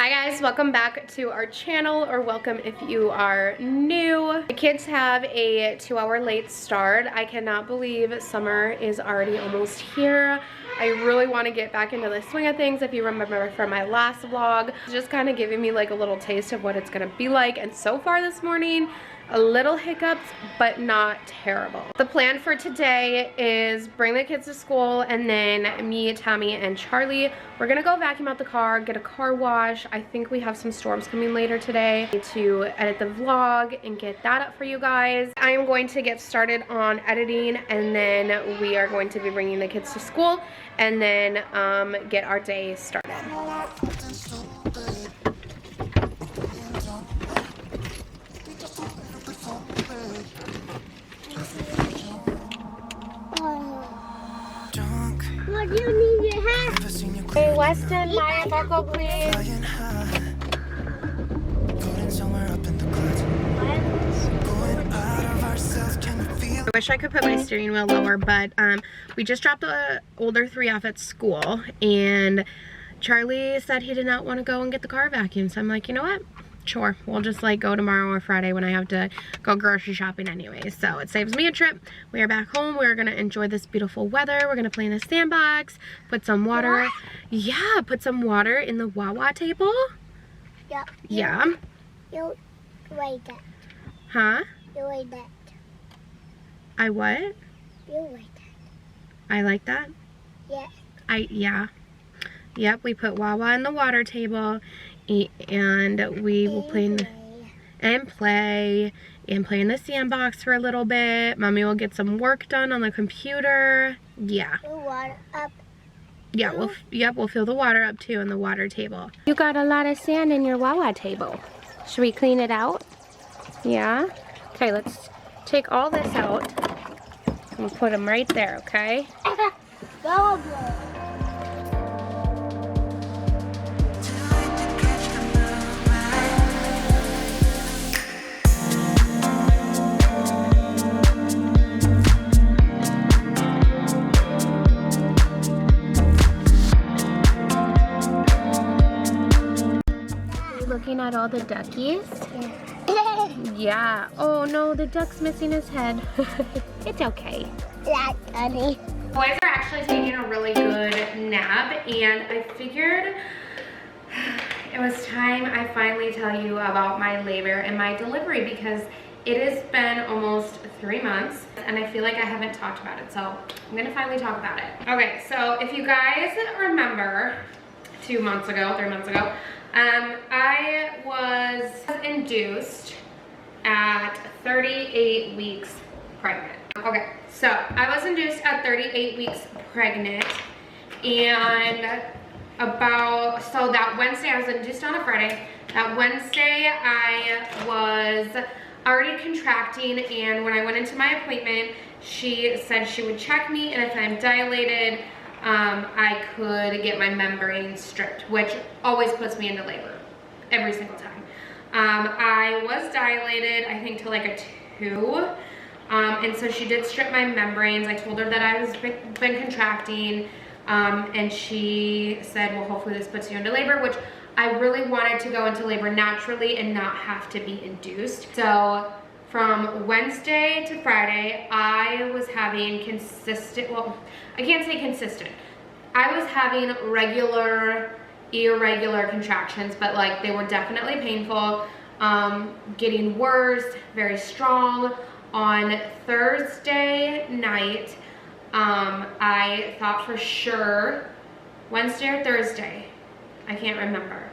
Hi guys, welcome back to our channel, or welcome if you are new. The kids have a 2-hour late start. I cannot believe summer is already almost here. I really want to get back into the swing of things. If you remember from my last vlog, just kind of giving me like a little taste of what it's gonna be like. And so far this morning, a little hiccups, but not terrible. The plan for today is bring the kids to school, and then me, Tommy, and Charlie, we're gonna go vacuum out the car, get a car wash. I think we have some storms coming later today to edit the vlog and get that up for you guys. I am going to get started on editing, and then we are going to be bringing the kids to school, and then get our day started. What do you need your hat? Hey, Weston, my buckle, please. I wish I could put my steering wheel lower, but we just dropped the older 3 off at school, and Charlie said he did not want to go and get the car vacuumed. So I'm like, you know what? Sure, we'll just like go tomorrow or Friday when I have to go grocery shopping anyways. So it saves me a trip. We are back home. We're gonna enjoy this beautiful weather. We're gonna play in the sandbox, put some water. What? Yeah, put some water in the Wawa table. Yep. Yeah. You like that. Huh? You like that. I what? You like that. I like that? Yeah. Yeah. Yep, we put Wawa in the water table, and we will play in play in the sandbox for a little bit. Mommy will get some work done on the computer. Yeah. The water up. Yeah, we'll fill the water up too in the water table. You got a lot of sand in your Wawa table. Should we clean it out? Yeah? Okay, let's take all this out and put them right there, okay? Looking at all the duckies? Yeah. Oh no, the duck's missing his head. It's okay. That's funny. Boys are actually taking a really good nap, and I figured it was time I finally tell you about my labor and my delivery, because it has been almost 3 months and I feel like I haven't talked about it, so I'm gonna finally talk about it. Okay, so if you guys remember 3 months ago, I was induced at 38 weeks pregnant. Okay, so I was induced at 38 weeks pregnant, and so that Wednesday, I was induced on a Friday. That Wednesday, I was already contracting, and when I went into my appointment, she said she would check me, and if I'm dilated, I could get my membrane stripped, which always puts me into labor every single time. I was dilated, I think, to like a 2, and so she did strip my membranes. I told her that I was been contracting, and she said, well, hopefully this puts you into labor, which I really wanted to go into labor naturally and not have to be induced. So from Wednesday to Friday, I was having consistent, well, I can't say consistent. I was having regular, irregular contractions, but like they were definitely painful, getting worse, very strong. On Thursday night, I thought for sure, Wednesday or Thursday, I can't remember.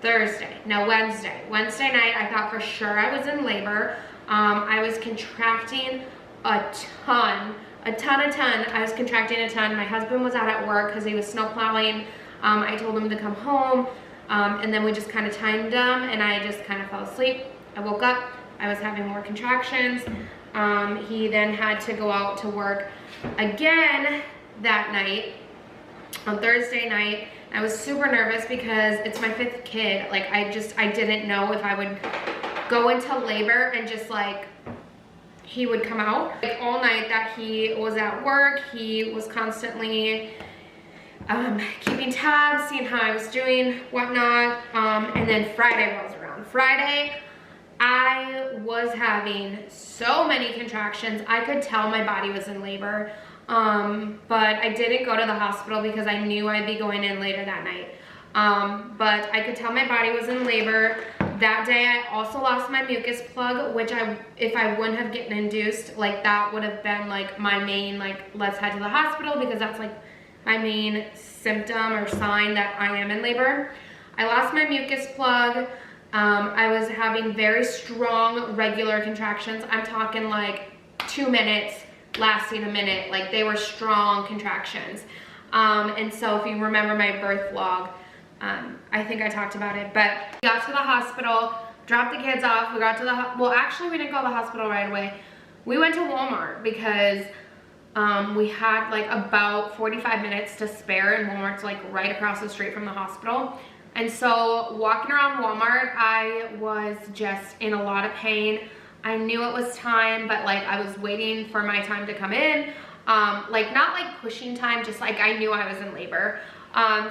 Wednesday night, I thought for sure I was in labor. I was contracting a ton. I was contracting a ton. My husband was out at work because he was snow plowing. I told him to come home, and then we just kind of timed them, and I just kind of fell asleep. I woke up, I was having more contractions. He then had to go out to work again that night, on Thursday night. I was super nervous because it's my 5th kid. Like I didn't know if I would go into labor and just like he would come out. Like all night that he was at work, he was constantly keeping tabs, seeing how I was doing, whatnot, and then Friday rolls around. Friday, I was having so many contractions. I could tell my body was in labor, but I didn't go to the hospital because I knew I'd be going in later that night. But I could tell my body was in labor. That day I also lost my mucus plug, which if I wouldn't have gotten induced, like that would have been like my main, like, let's head to the hospital, because that's like my main symptom or sign that I am in labor. I lost my mucus plug. I was having very strong regular contractions. I'm talking like 2 minutes lasting a minute. Like, they were strong contractions. And so if you remember my birth vlog, I think I talked about it, but we got to the hospital, dropped the kids off. We got to well, actually we didn't go to the hospital right away. We went to Walmart because we had like about 45 minutes to spare, and Walmart's like right across the street from the hospital. And so walking around Walmart, I was just in a lot of pain. I knew it was time, but like I was waiting for my time to come in. Like not like pushing time, just like I knew I was in labor.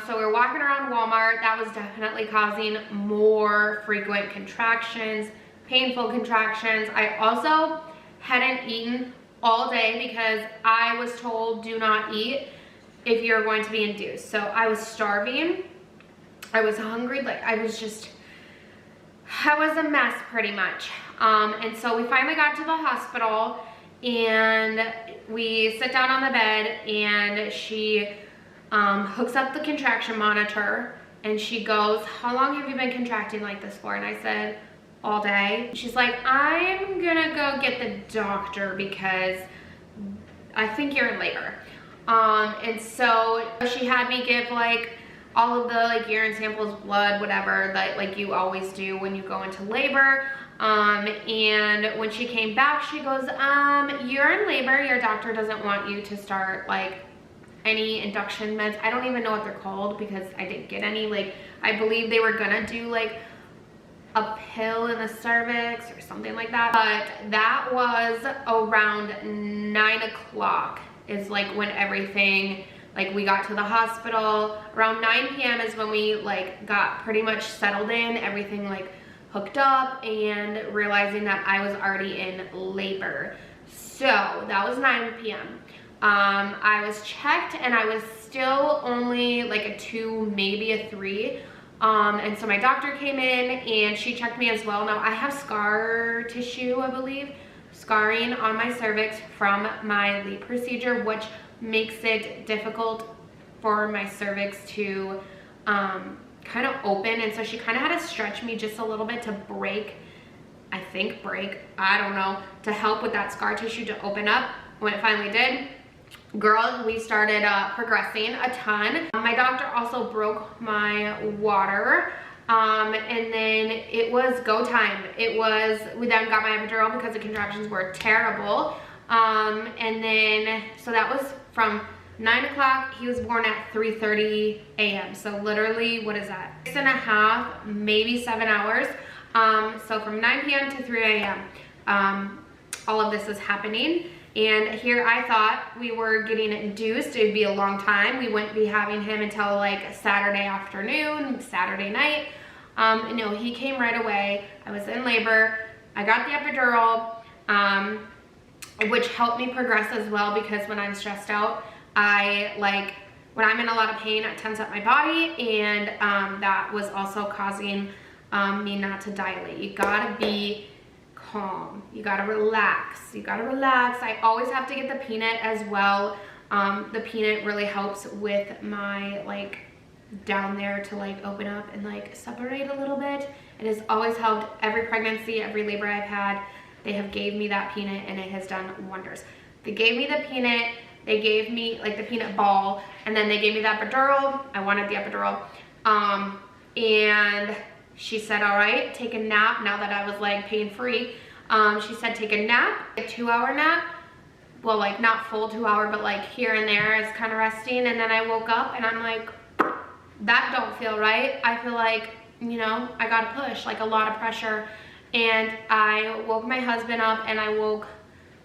So we were walking around Walmart. That was definitely causing more frequent contractions, painful contractions. I also hadn't eaten all day because I was told do not eat if you're going to be induced. So I was starving. I was hungry. Like I was a mess pretty much. And so we finally got to the hospital, and we sit down on the bed, and she hooks up the contraction monitor, and she goes, how long have you been contracting like this for? And I said, all day. She's like, I'm gonna go get the doctor because I think you're in labor. And so she had me give like all of the like urine samples, blood, whatever, that like you always do when you go into labor. And when she came back, she goes, you're in labor. Your doctor doesn't want you to start like any induction meds. I don't even know what they're called because I didn't get any. Like, I believe they were gonna do like a pill in the cervix or something like that. But that was around 9 o'clock is like when everything, like we got to the hospital. Around 9 p.m. is when we like got pretty much settled in, everything like hooked up, and realizing that I was already in labor. So that was 9 p.m. I was checked, and I was still only like a 2, maybe a 3. And so my doctor came in, and she checked me as well. Now I have scar tissue, I believe, scarring on my cervix from my LEEP procedure, which makes it difficult for my cervix to kind of open. And so she kind of had to stretch me just a little bit to break, I don't know, to help with that scar tissue to open up. When it finally did, girl, we started progressing a ton. My doctor also broke my water, and then it was go time. We then got my epidural because the contractions were terrible. And then, so that was from 9 o'clock. He was born at 3:30 a.m. So literally, what is that? 6.5, maybe 7 hours. So from 9 p.m. to 3 a.m. All of this is happening. And here I thought we were getting induced. It'd be a long time. We wouldn't be having him until like Saturday afternoon, Saturday night. No, he came right away. I was in labor. I got the epidural, which helped me progress as well, because when I'm stressed out, when I'm in a lot of pain, I tense up my body, and that was also causing me not to dilate. You gotta be calm. You gotta relax. I always have to get the peanut as well. The peanut really helps with my like down there to like open up and like separate a little bit. It has always helped. Every pregnancy, every labor I've had, they have gave me that peanut, and it has done wonders. They gave me the peanut, they gave me like the peanut ball, and then they gave me the epidural. I wanted the epidural. And she said, all right, take a nap. Now that I was like pain-free, she said, take a nap, a 2-hour nap. Well, like not full 2 hour, but like here and there is kind of resting. And then I woke up, and I'm like, that don't feel right. I feel like, you know, I gotta push, like a lot of pressure. And I woke my husband up, and I woke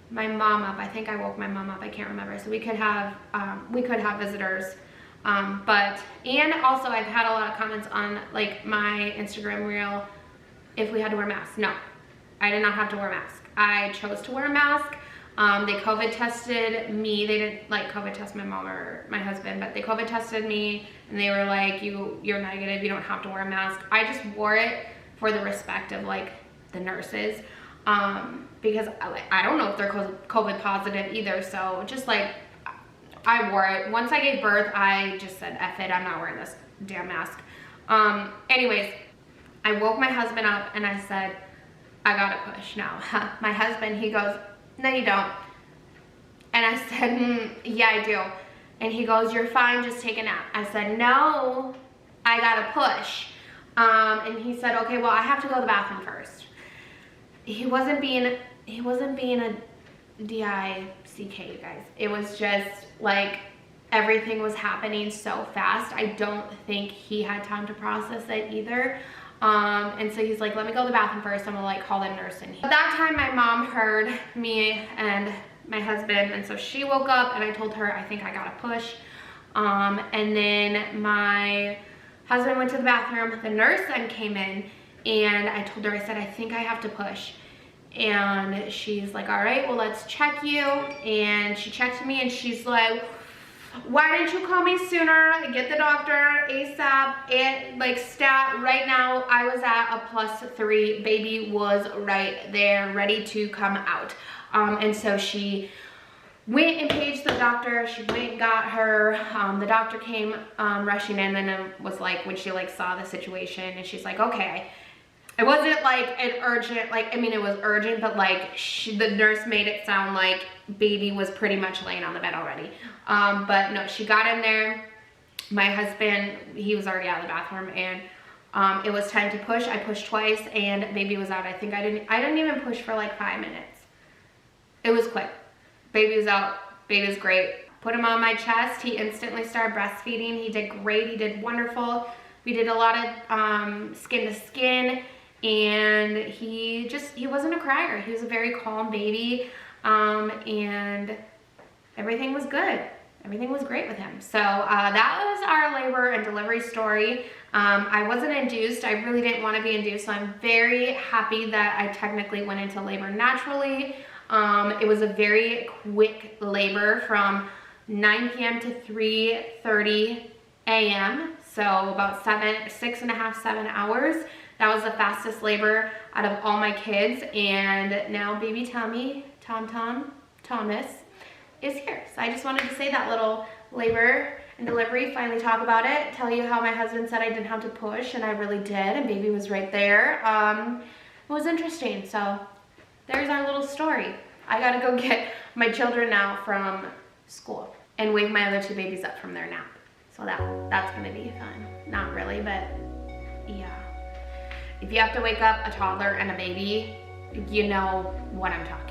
my mom up. I think I woke my mom up, I can't remember. So we could have visitors. And also I've had a lot of comments on like my Instagram reel if we had to wear masks. No, I did not have to wear a mask. I chose to wear a mask. They COVID tested me. They didn't like COVID test my mom or my husband, but they COVID tested me and they were like, you're negative, you don't have to wear a mask. I just wore it for the respect of like the nurses, because I don't know if they're COVID positive either. So just like, I wore it. Once I gave birth, I just said, F it, I'm not wearing this damn mask. Anyways, I woke my husband up and I said, I gotta push now. My husband, he goes, no you don't. And I said, yeah I do. And he goes, you're fine, just take a nap. I said, no, I gotta push. And he said, okay, well I have to go to the bathroom first. He wasn't being a D-I-C-K, you guys. It was just like everything was happening so fast. I don't think he had time to process it either. And so he's like, let me go to the bathroom first. I'm gonna like call the nurse in here. At that time, my mom heard me and my husband, and so she woke up and I told her, I think I gotta push. And then my husband went to the bathroom. The nurse then came in and I told her, I said, I think I have to push. And she's like, all right, well, let's check you. And she checked me and she's like, why didn't you call me sooner? Get the doctor ASAP. It like stat right now, I was at a +3. Baby was right there, ready to come out. And so she went and paged the doctor. She went and got her. The doctor came rushing in and was like, when she like saw the situation, and she's like, okay. It wasn't like an urgent, like, I mean, it was urgent, but like the nurse made it sound like baby was pretty much laying on the bed already. But no, she got in there. My husband, he was already out of the bathroom, and it was time to push. I pushed twice and baby was out. I think I didn't even push for like 5 minutes. It was quick. Baby was out, baby was great. Put him on my chest. He instantly started breastfeeding. He did great, he did wonderful. We did a lot of skin to skin. And he wasn't a crier. He was a very calm baby, and everything was good. Everything was great with him. So that was our labor and delivery story. I wasn't induced. I really didn't want to be induced, so I'm very happy that I technically went into labor naturally. It was a very quick labor from 9 p.m. to 3:30 a.m. So about 6.5, 7 hours. That was the fastest labor out of all my kids, and now baby Tommy, Thomas, is here. So I just wanted to say that little labor and delivery, finally talk about it, tell you how my husband said I didn't have to push, and I really did, and baby was right there. It was interesting, so there's our little story. I gotta go get my children now from school and wake my other 2 babies up from their nap. So that's gonna be fun. Not really, but yeah. If you have to wake up a toddler and a baby, you know what I'm talking about.